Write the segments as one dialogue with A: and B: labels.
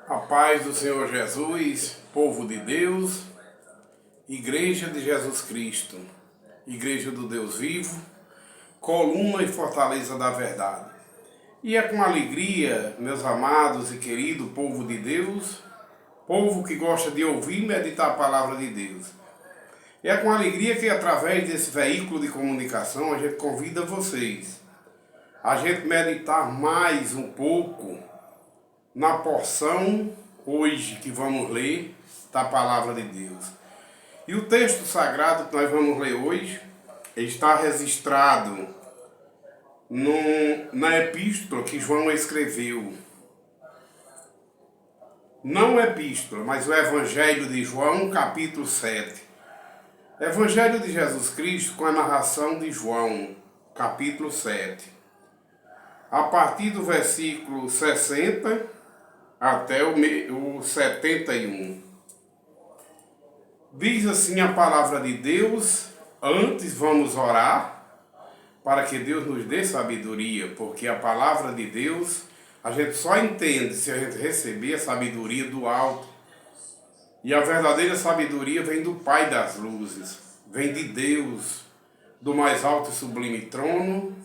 A: A paz do Senhor Jesus, povo de Deus, Igreja de Jesus Cristo, Igreja do Deus vivo, coluna e fortaleza da verdade. E é com alegria, meus amados e queridos povo de Deus, povo que gosta de ouvir e meditar a palavra de Deus. E é com alegria que através desse veículo de comunicação a gente convida vocês a gente meditar mais um pouco na porção hoje que vamos ler da palavra de Deus. E o texto sagrado que nós vamos ler hoje está registrado na epístola que João escreveu. Não epístola, mas o Evangelho de João, capítulo 7. Evangelho de Jesus Cristo com a narração de João, capítulo 7. A partir do versículo 60 até o 71. Diz assim a palavra de Deus. Antes vamos orar para que Deus nos dê sabedoria, porque a palavra de Deus a gente só entende se a gente receber a sabedoria do alto. E a verdadeira sabedoria vem do Pai das luzes, vem de Deus, do mais alto e sublime trono,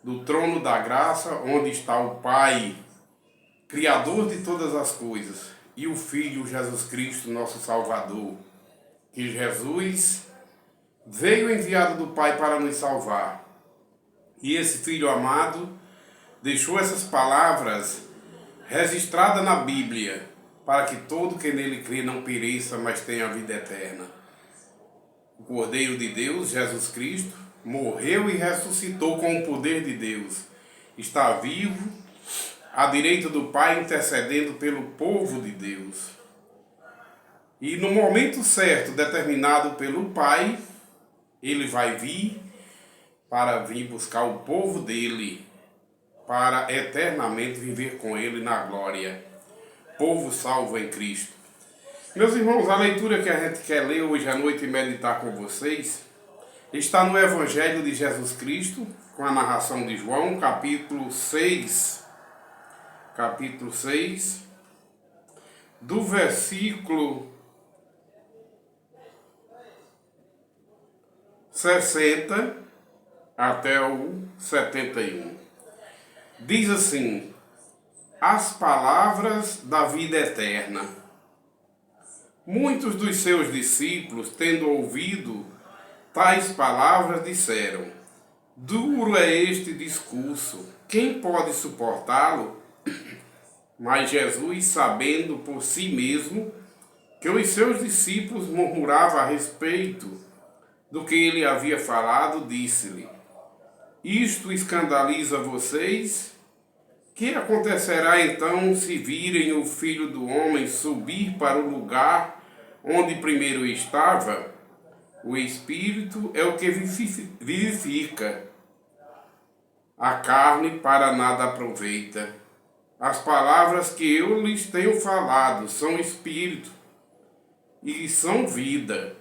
A: do trono da graça, onde está o Pai, Criador de todas as coisas, e o Filho Jesus Cristo, nosso Salvador. Que Jesus veio enviado do Pai para nos salvar. E esse Filho amado deixou essas palavras registradas na Bíblia, para que todo que nele crê não pereça, mas tenha a vida eterna. O Cordeiro de Deus, Jesus Cristo, morreu e ressuscitou com o poder de Deus. Está vivo à direita do Pai, intercedendo pelo povo de Deus. E no momento certo, determinado pelo Pai, ele vai vir para vir buscar o povo dele, para eternamente viver com ele na glória. Povo salvo em Cristo. Meus irmãos, a leitura que a gente quer ler hoje à noite e meditar com vocês está no Evangelho de Jesus Cristo, com a narração de João, capítulo 6. Capítulo 6, do versículo 60 até o 71. Diz assim: as palavras da vida eterna. Muitos dos seus discípulos, tendo ouvido tais palavras, disseram: duro é este discurso, quem pode suportá-lo? Mas Jesus, sabendo por si mesmo que os seus discípulos murmuravam a respeito do que ele havia falado, disse-lhe: isto escandaliza vocês? Que acontecerá então se virem o Filho do Homem subir para o lugar onde primeiro estava? O Espírito é o que vivifica, a carne para nada aproveita. As palavras que eu lhes tenho falado são espírito e são vida,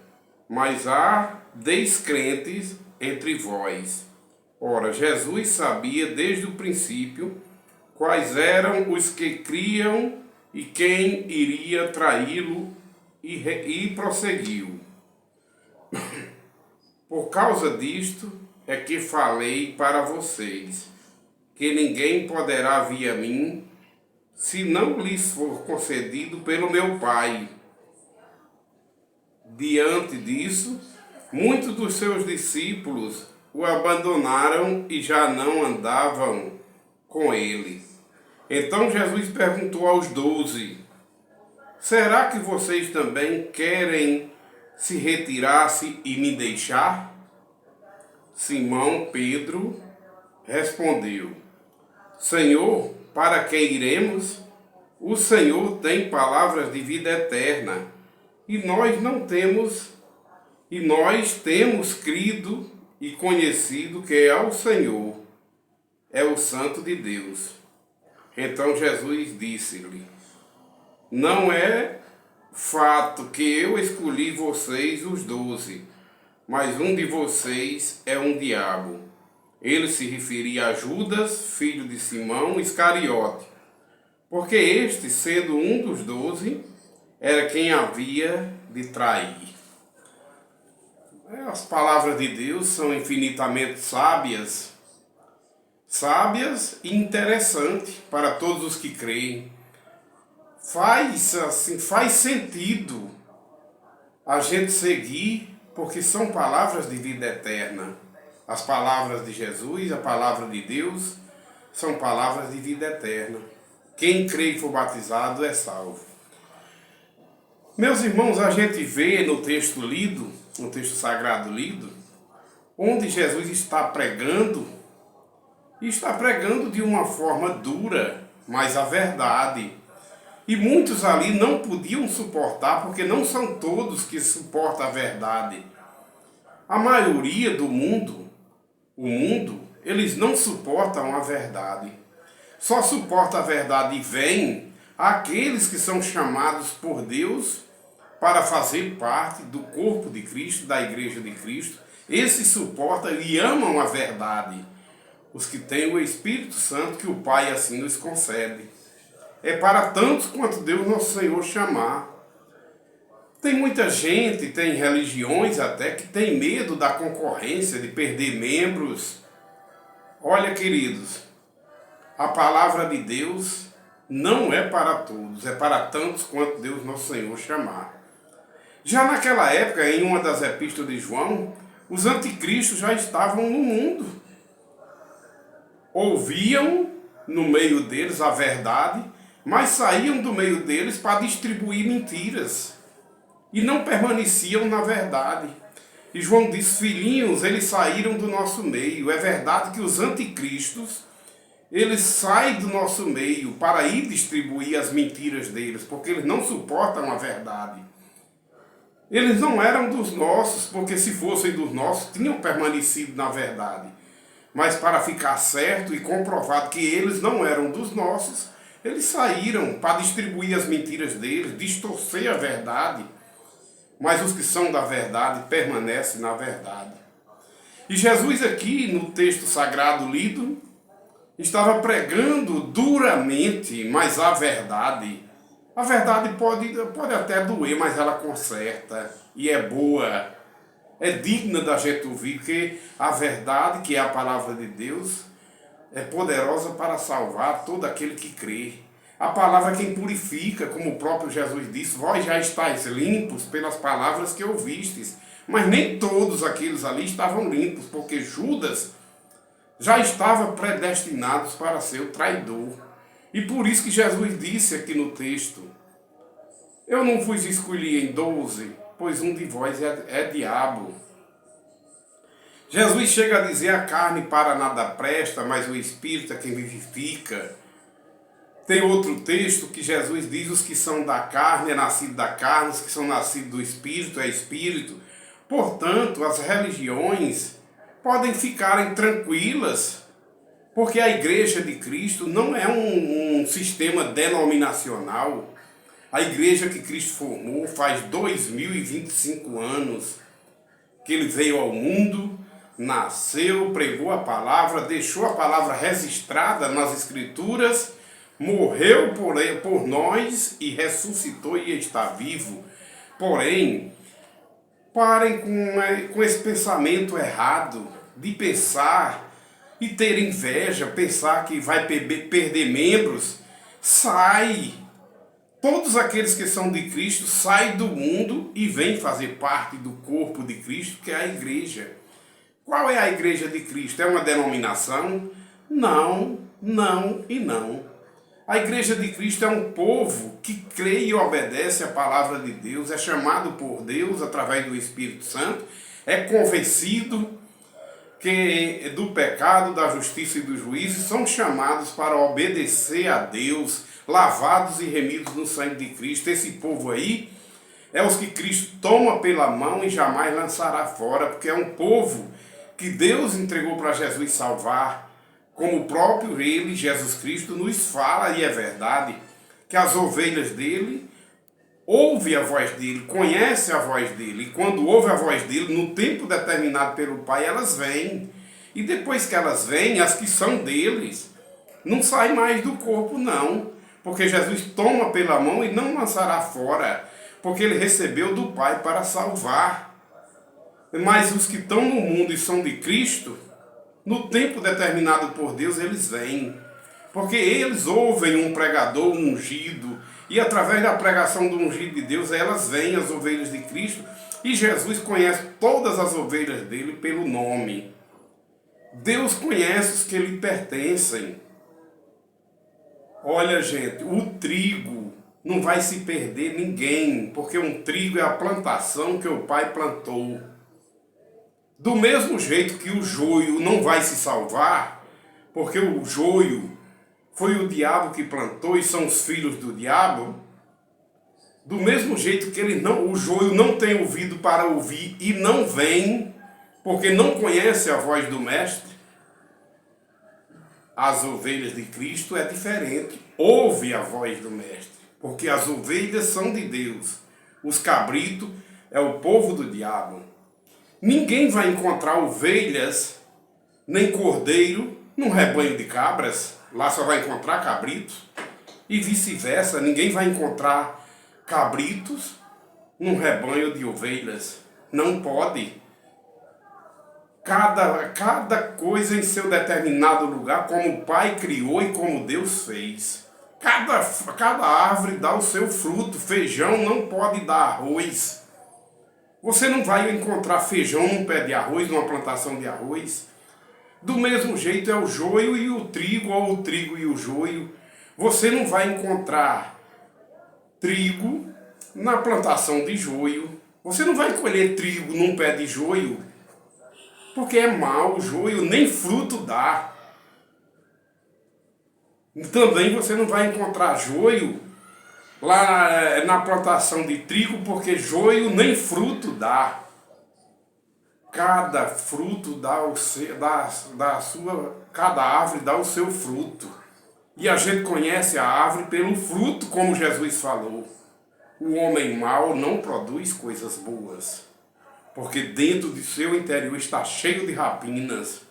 A: mas há descrentes entre vós. Ora, Jesus sabia desde o princípio quais eram os que criam e quem iria traí-lo, e prosseguiu: por causa disto é que falei para vocês, que ninguém poderá vir a mim, se não lhes for concedido pelo meu Pai. Diante disso, muitos dos seus discípulos o abandonaram e já não andavam com ele. Então Jesus perguntou aos 12: será que vocês também querem se retirar-se e me deixar? Simão Pedro respondeu: Senhor, para quem iremos? O Senhor tem palavras de vida eterna, e nós temos crido e conhecido que é o Senhor, é o Santo de Deus. Então Jesus disse-lhe: não é fato que eu escolhi vocês os 12, mas um de vocês é um diabo. Ele se referia a Judas, filho de Simão Iscariote, porque este, sendo um dos 12, era quem havia de trair. As palavras de Deus são infinitamente sábias e interessantes para todos os que creem. Faz sentido a gente seguir, porque são palavras de vida eterna. As palavras de Jesus, a palavra de Deus, são palavras de vida eterna. Quem crê e for batizado é salvo. Meus irmãos, a gente vê no texto lido, no texto sagrado lido, onde Jesus está pregando, e está pregando de uma forma dura, mas a verdade. E muitos ali não podiam suportar, porque não são todos que suportam a verdade. A maioria do mundo, eles não suportam a verdade. Só suporta a verdade e vem aqueles que são chamados por Deus para fazer parte do corpo de Cristo, da igreja de Cristo. Esses suportam e amam a verdade. Os que têm o Espírito Santo, que o Pai assim nos concede. É para tantos quanto Deus nosso Senhor chamar. Tem muita gente, tem religiões até, que tem medo da concorrência, de perder membros. Olha, queridos, a palavra de Deus não é para todos, é para tantos quanto Deus nosso Senhor chamar. Já naquela época, em uma das epístolas de João, os anticristos já estavam no mundo. Ouviam no meio deles a verdade, mas saíam do meio deles para distribuir mentiras. E não permaneciam na verdade. E João diz: filhinhos, eles saíram do nosso meio. É verdade que os anticristos, eles saem do nosso meio para ir distribuir as mentiras deles, porque eles não suportam a verdade. Eles não eram dos nossos, porque se fossem dos nossos, tinham permanecido na verdade. Mas para ficar certo e comprovado que eles não eram dos nossos, eles saíram para distribuir as mentiras deles, distorcer a verdade. Mas os que são da verdade permanecem na verdade. E Jesus aqui, no texto sagrado lido, estava pregando duramente, mas a verdade pode até doer, mas ela conserta e é boa. É digna da gente ouvir, porque a verdade, que é a palavra de Deus, é poderosa para salvar todo aquele que crê. A palavra é quem purifica, como o próprio Jesus disse: vós já estáis limpos pelas palavras que ouvistes. Mas nem todos aqueles ali estavam limpos, porque Judas já estava predestinado para ser o traidor. E por isso que Jesus disse aqui no texto: eu não vos escolhi em 12, pois um de vós é diabo. Jesus chega a dizer: a carne para nada presta, mas o Espírito é quem vivifica. Tem outro texto que Jesus diz: os que são da carne é nascido da carne, os que são nascidos do Espírito é Espírito. Portanto, as religiões podem ficarem tranquilas, porque a igreja de Cristo não é um sistema denominacional. A igreja que Cristo formou faz 2025 anos que ele veio ao mundo, nasceu, pregou a palavra, deixou a palavra registrada nas Escrituras, morreu por nós e ressuscitou e está vivo. Porém, parem com esse pensamento errado de pensar e ter inveja, pensar que vai perder membros. Sai! Todos aqueles que são de Cristo saem do mundo e vêm fazer parte do corpo de Cristo, que é a igreja. Qual é a igreja de Cristo? É uma denominação? Não, não e não. A igreja de Cristo é um povo que crê e obedece a palavra de Deus, é chamado por Deus através do Espírito Santo, é convencido que do pecado, da justiça e do juízo, são chamados para obedecer a Deus, lavados e remidos no sangue de Cristo. Esse povo aí é os que Cristo toma pela mão e jamais lançará fora, porque é um povo que Deus entregou para Jesus salvar, como o próprio Ele, Jesus Cristo, nos fala, e é verdade, que as ovelhas dele ouvem a voz dele, conhecem a voz dele, e quando ouvem a voz dele, no tempo determinado pelo Pai, elas vêm. E depois que elas vêm, as que são deles, não saem mais do corpo, não. porque Jesus toma pela mão e não lançará fora, porque ele recebeu do Pai para salvar. Mas os que estão no mundo e são de Cristo, no tempo determinado por Deus, eles vêm. Porque eles ouvem um pregador ungido, e através da pregação do ungido de Deus, elas vêm, as ovelhas de Cristo, e Jesus conhece todas as ovelhas dele pelo nome. Deus conhece os que lhe pertencem. Olha, gente, o trigo não vai se perder ninguém, porque um trigo é a plantação que o Pai plantou. Do mesmo jeito que o joio não vai se salvar, porque o joio foi o diabo que plantou e são os filhos do diabo, do mesmo jeito que o joio não tem ouvido para ouvir e não vem, porque não conhece a voz do mestre, as ovelhas de Cristo é diferente. Ouve a voz do mestre, porque as ovelhas são de Deus. Os cabritos é o povo do diabo. Ninguém vai encontrar ovelhas, nem cordeiro, num rebanho de cabras. Lá só vai encontrar cabritos. E vice-versa, ninguém vai encontrar cabritos num rebanho de ovelhas. Não pode. Cada coisa em seu determinado lugar, como o Pai criou e como Deus fez. Cada árvore dá o seu fruto. Feijão não pode dar arroz. Você não vai encontrar feijão num pé de arroz, numa plantação de arroz. Do mesmo jeito é o joio e o trigo, ou o trigo e o joio. Você não vai encontrar trigo na plantação de joio. Você não vai colher trigo num pé de joio, porque é mau, o joio nem fruto dá. Também você não vai encontrar joio lá na plantação de trigo, porque joio nem fruto dá. Cada fruto cada árvore dá o seu fruto. E a gente conhece a árvore pelo fruto, como Jesus falou. O homem mau não produz coisas boas, porque dentro de seu interior está cheio de rapinas.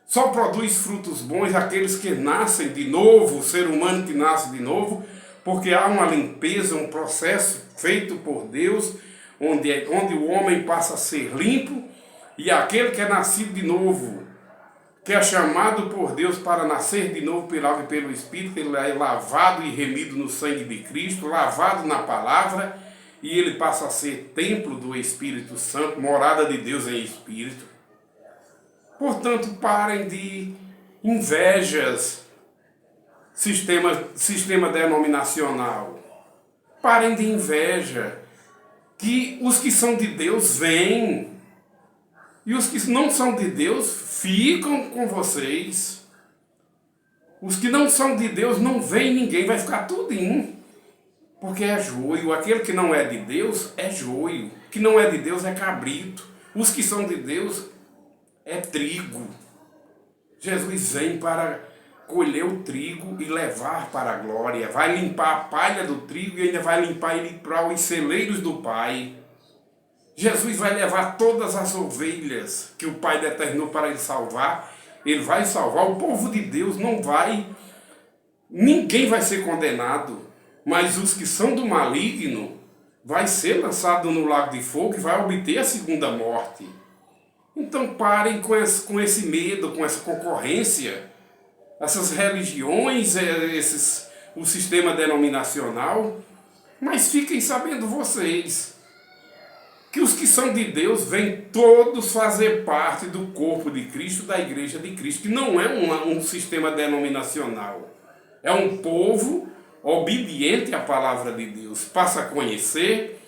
A: Só produz frutos bons aqueles que nascem de novo, o ser humano que nasce de novo, porque há uma limpeza, um processo feito por Deus, onde o homem passa a ser limpo, e aquele que é nascido de novo, que é chamado por Deus para nascer de novo pela água e pelo Espírito, ele é lavado e remido no sangue de Cristo, lavado na palavra, e ele passa a ser templo do Espírito Santo, morada de Deus em Espírito. Portanto, parem de invejas, sistema denominacional. Parem de inveja, que os que são de Deus vêm, e os que não são de Deus ficam com vocês. Os que não são de Deus não vem ninguém, vai ficar tudinho. Porque é joio. Aquele que não é de Deus é joio. Que não é de Deus é cabrito. Os que são de Deus é trigo. Jesus vem para colher o trigo e levar para a glória. Vai limpar a palha do trigo e ainda vai limpar ele para os celeiros do Pai. Jesus vai levar todas as ovelhas que o Pai determinou para ele salvar. Ele vai salvar. O povo de Deus não vai. Ninguém vai ser condenado. Mas os que são do maligno vai ser lançado no lago de fogo e vai obter a segunda morte. Então parem com esse medo, com essa concorrência. Essas religiões, o sistema denominacional. Mas fiquem sabendo vocês que os que são de Deus vêm todos fazer parte do corpo de Cristo, da igreja de Cristo, que não é um sistema denominacional. É um povo obediente à palavra de Deus, passa a conhecer,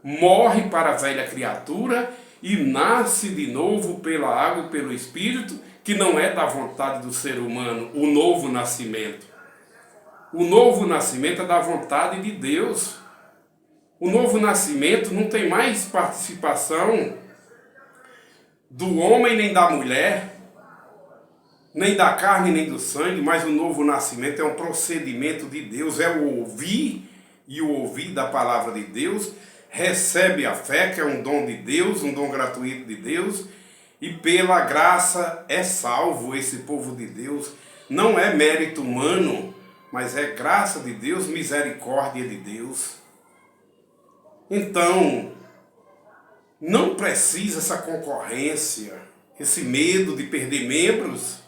A: morre para a velha criatura e nasce de novo pela água e pelo Espírito, que não é da vontade do ser humano, o novo nascimento. O novo nascimento é da vontade de Deus. O novo nascimento não tem mais participação do homem nem da mulher, nem da carne nem do sangue, mas o novo nascimento é um procedimento de Deus, é o ouvir e o ouvir da palavra de Deus, recebe a fé, que é um dom de Deus, um dom gratuito de Deus, e pela graça é salvo esse povo de Deus. Não é mérito humano, mas é graça de Deus, misericórdia de Deus. Então, não precisa essa concorrência, esse medo de perder membros,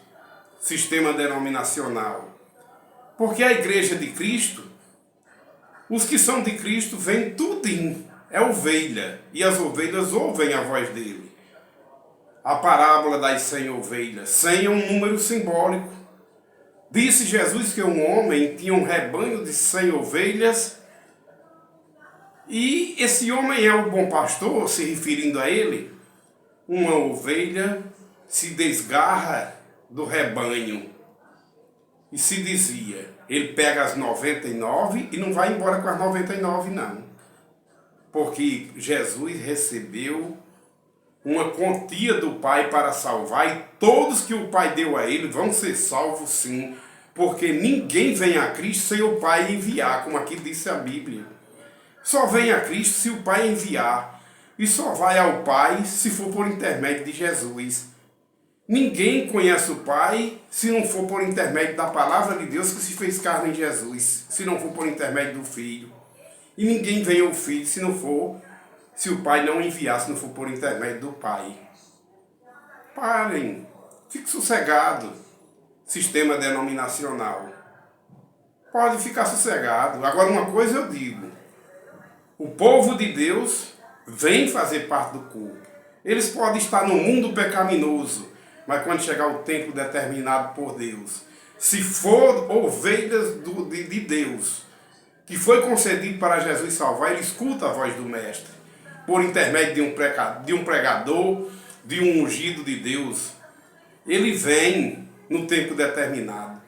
A: sistema denominacional. Porque a igreja de Cristo, os que são de Cristo, vêm tudinho, é ovelha, e as ovelhas ouvem a voz dele. A parábola das 100 ovelhas, 100 é um número simbólico. Disse Jesus que um homem tinha um rebanho de 100 ovelhas, e esse homem é o bom pastor, se referindo a ele. Uma ovelha se desgarra do rebanho e se dizia, ele pega as 99 e não vai embora com as 99 não. Porque Jesus recebeu uma quantia do Pai para salvar, e todos que o Pai deu a ele vão ser salvos sim, porque ninguém vem a Cristo sem o Pai enviar, como aqui disse a Bíblia. Só vem a Cristo se o Pai enviar, e só vai ao Pai se for por intermédio de Jesus. Ninguém conhece o Pai se não for por intermédio da palavra de Deus que se fez carne em Jesus, se não for por intermédio do Filho. E ninguém vem ao Filho se não for, se o Pai não enviar, se não for por intermédio do Pai. Parem, fique sossegado, sistema denominacional. Pode ficar sossegado. Agora uma coisa eu digo, o povo de Deus vem fazer parte do corpo. Eles podem estar no mundo pecaminoso, mas quando chegar o tempo determinado por Deus, se for ovelhas de Deus, que foi concedido para Jesus salvar, ele escuta a voz do Mestre, por intermédio de um pregador, de um ungido de Deus. Ele vem no tempo determinado.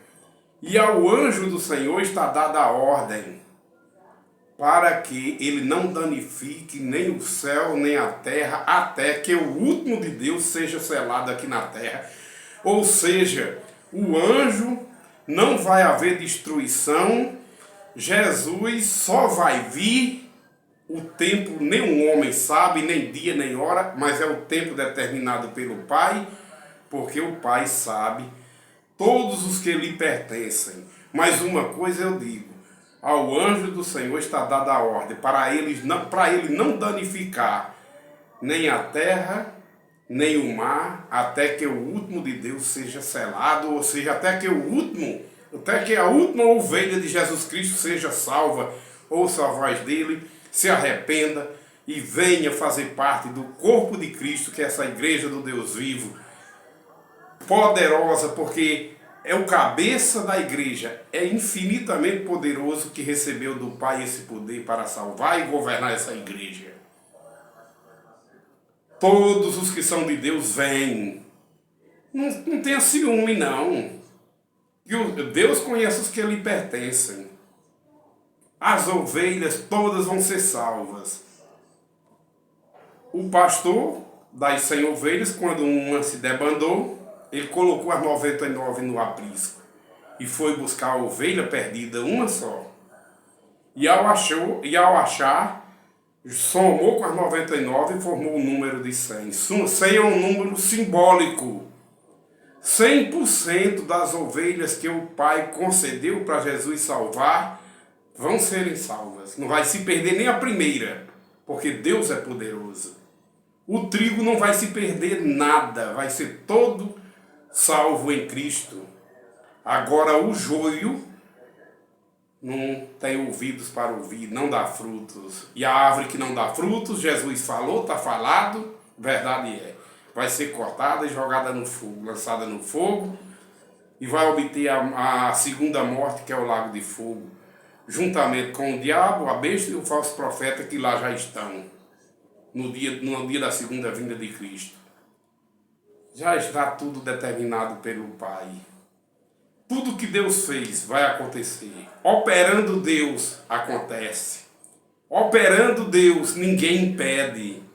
A: E ao anjo do Senhor está dada a ordem, para que ele não danifique nem o céu, nem a terra, até que o último de Deus seja selado aqui na terra. Ou seja, o anjo não vai haver destruição, Jesus só vai vir, o tempo nenhum homem sabe, nem dia nem hora, mas é o tempo determinado pelo Pai, porque o Pai sabe todos os que lhe pertencem. Mas uma coisa eu digo, ao anjo do Senhor está dada a ordem, para ele não danificar nem a terra, nem o mar, até que o último de Deus seja selado, ou seja, até que a última ovelha de Jesus Cristo seja salva, ouça a voz dele, se arrependa e venha fazer parte do corpo de Cristo, que é essa igreja do Deus vivo, poderosa, porque é o cabeça da igreja, é infinitamente poderoso, que recebeu do Pai esse poder para salvar e governar essa igreja. Todos os que são de Deus vêm. Não tenha ciúme, não. Deus conhece os que lhe pertencem. As ovelhas todas vão ser salvas. O pastor das 100 ovelhas, quando uma se debandou, ele colocou as 99 no aprisco e foi buscar a ovelha perdida, uma só. E ao achar, somou com as 99 e formou o número de 100. 100 é um número simbólico. 100% das ovelhas que o Pai concedeu para Jesus salvar vão serem salvas. Não vai se perder nem a primeira, porque Deus é poderoso. O trigo não vai se perder nada, vai ser todo salvo em Cristo. Agora o joio não tem ouvidos para ouvir, não dá frutos. E a árvore que não dá frutos, Jesus falou, está falado, verdade é. Vai ser cortada e jogada no fogo, lançada no fogo, e vai obter a segunda morte, que é o lago de fogo, juntamente com o diabo, a besta e o falso profeta, que lá já estão, no dia da segunda vinda de Cristo. Já está tudo determinado pelo Pai. Tudo que Deus fez vai acontecer. Operando Deus, acontece. Operando Deus, ninguém impede.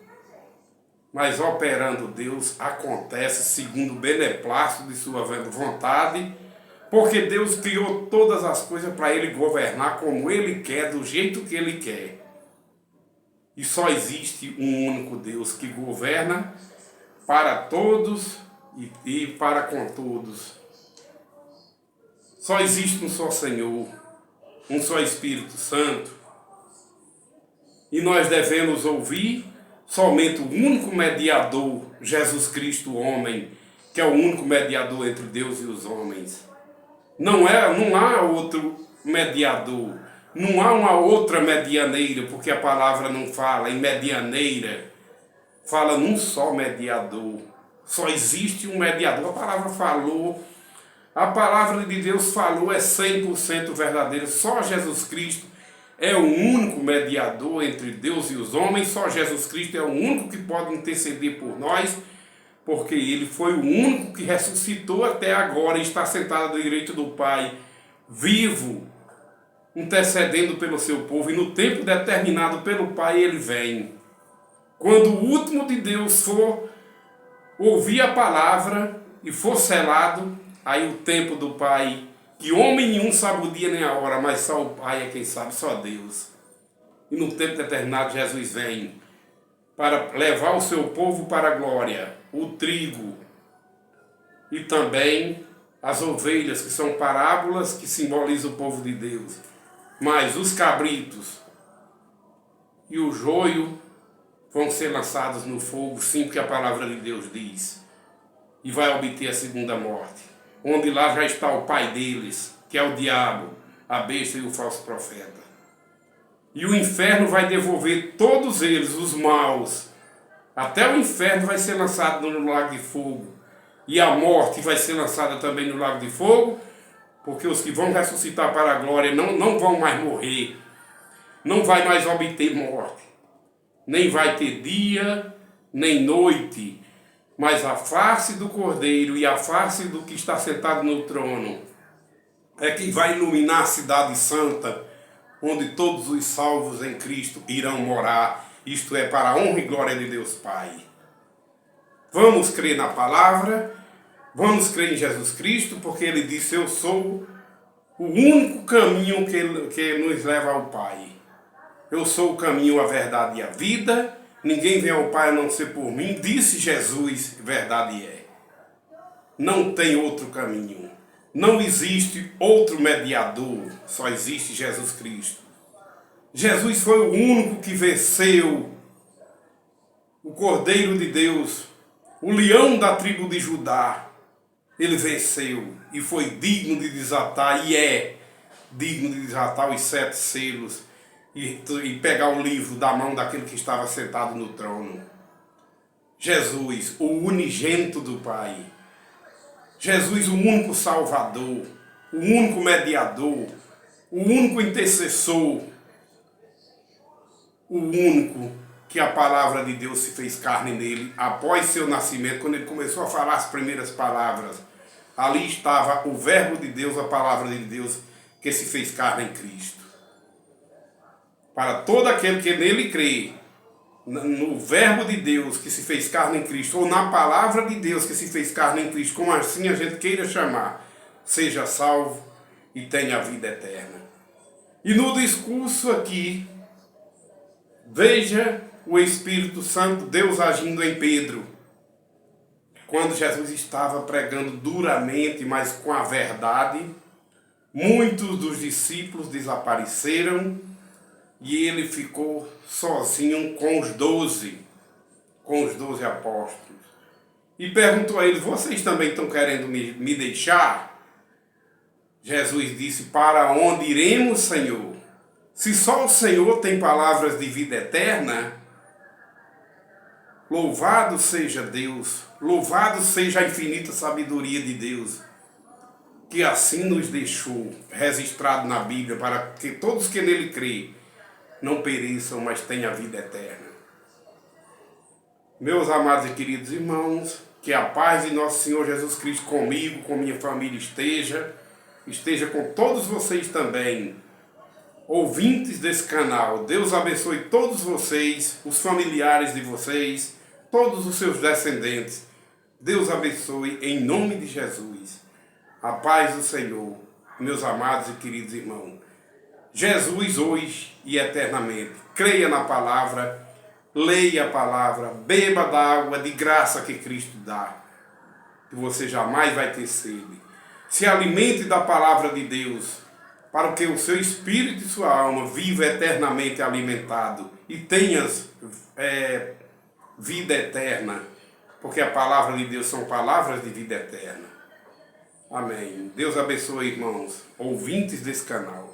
A: Mas operando Deus, acontece segundo o beneplácito de sua vontade, porque Deus criou todas as coisas para Ele governar como Ele quer, do jeito que Ele quer. E só existe um único Deus que governa para todos e para com todos. Só existe um só Senhor, um só Espírito Santo. E nós devemos ouvir somente o único mediador, Jesus Cristo, homem, que é o único mediador entre Deus e os homens. Não há outro mediador, não há uma outra medianeira, porque a palavra não fala em medianeira, fala num só mediador. Só existe um mediador. A palavra falou, a palavra de Deus falou, é 100% verdadeira. Só Jesus Cristo é o único mediador entre Deus e os homens. Só Jesus Cristo é o único que pode interceder por nós, porque Ele foi o único que ressuscitou até agora e está sentado à direita do Pai, vivo, intercedendo pelo seu povo. E no tempo determinado pelo Pai Ele vem. Quando o último de Deus for ouvir a palavra e for selado, aí o tempo do Pai, que homem nenhum sabe o dia nem a hora, mas só o Pai é quem sabe, só Deus. E no tempo determinado Jesus vem para levar o seu povo para a glória, o trigo e também as ovelhas, que são parábolas que simbolizam o povo de Deus. Mas os cabritos e o joio vão ser lançados no fogo, sim, porque a palavra de Deus diz. E vai obter a segunda morte, onde lá já está o pai deles, que é o diabo, a besta e o falso profeta. E o inferno vai devolver todos eles, os maus. Até o inferno vai ser lançado no lago de fogo. E a morte vai ser lançada também no lago de fogo, porque os que vão ressuscitar para a glória não vão mais morrer, não vai mais obter morte, nem vai ter dia, nem noite, mas a face do Cordeiro e a face do que está sentado no trono é que vai iluminar a cidade santa, onde todos os salvos em Cristo irão morar, isto é, para a honra e glória de Deus Pai. Vamos crer na palavra, vamos crer em Jesus Cristo, porque Ele disse: eu sou o único caminho que nos leva ao Pai. Eu sou o caminho, a verdade e a vida. Ninguém vem ao Pai a não ser por mim. Disse Jesus, verdade é. Não tem outro caminho. Não existe outro mediador. Só existe Jesus Cristo. Jesus foi o único que venceu, o Cordeiro de Deus, o leão da tribo de Judá. Ele venceu e foi digno de desatar, e é digno de desatar os 7 selos e pegar o livro da mão daquele que estava sentado no trono. Jesus, o unigênito do Pai. Jesus, o único Salvador, o único mediador, o único intercessor, o único que a palavra de Deus se fez carne nele após seu nascimento, quando ele começou a falar as primeiras palavras. Ali estava o verbo de Deus, a palavra de Deus, que se fez carne em Cristo. Para todo aquele que nele crê, no verbo de Deus que se fez carne em Cristo, ou na palavra de Deus que se fez carne em Cristo, como assim a gente queira chamar, seja salvo e tenha a vida eterna. E no discurso aqui, veja o Espírito Santo, Deus agindo em Pedro, quando Jesus estava pregando duramente, mas com a verdade. Muitos dos discípulos desapareceram e ele ficou sozinho com os 12 apóstolos. E perguntou a eles: vocês também estão querendo me deixar? Jesus disse: para onde iremos, Senhor? Se só o Senhor tem palavras de vida eterna. Louvado seja Deus, louvado seja a infinita sabedoria de Deus, que assim nos deixou registrado na Bíblia, para que todos que nele creem não pereçam, mas tenham a vida eterna. Meus amados e queridos irmãos, que a paz de nosso Senhor Jesus Cristo comigo, com minha família esteja com todos vocês também, ouvintes desse canal. Deus abençoe todos vocês, os familiares de vocês, todos os seus descendentes. Deus abençoe em nome de Jesus. A paz do Senhor, meus amados e queridos irmãos. Jesus hoje e eternamente. Creia na palavra, leia a palavra, beba da água de graça que Cristo dá, que você jamais vai ter sede. Se alimente da palavra de Deus, para que o seu espírito e sua alma viva eternamente alimentado e tenhas vida eterna, porque a palavra de Deus são palavras de vida eterna. Amém. Deus abençoe, irmãos, ouvintes desse canal.